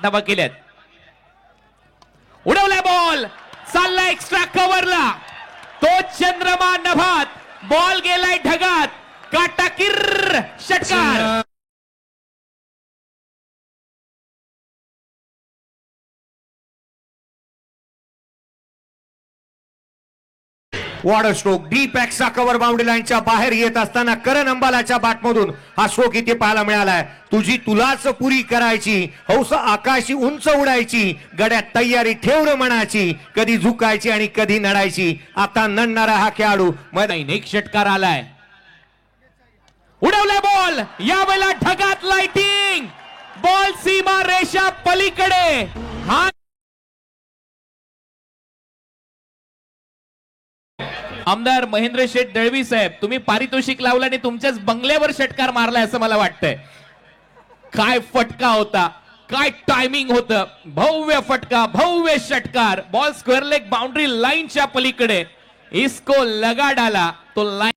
धावा केल्यात. उडवलाय बॉल, चालला एक्स्ट्रा कव्हरला, तो चंद्रमा नभात, बॉल गेलाय ढगात, काटाकीर षटकार. Water stroke deep extra cover boundary लाईनच्या बाहेर येत असताना करण अंबालाच्या बॅटमधून हा स्ट्रोक इथे पाहायला मिळालाय. तुलाच पुरी करायची, हौस आकाशी उंच उडायची, गड्यात तयारी ठेव मनाची, कधी झुकायची आणि कधी नडायची. आता नडणारा हा खेळाडू मैदान एक षटकार आलाय. उडवलाय बॉल, यावेळेला ढगात लाइटिंग, बॉल सीमा रेषा पलीकडे. हा आमदार महेंद्र शेठ दळवी साहेब, तुम्ही पारितोषिक लावलं आणि तुमच्याच बंगल्यावर षटकार मारलाय असं मला वाटतंय. काय फटका होता, काय टायमिंग होतं, भव्य फटका, भव्य षटकार, बॉल स्क्वेअर लेग बाउंड्री लाईनच्या पलीकडे, इसको लगा डाला तो लाईन.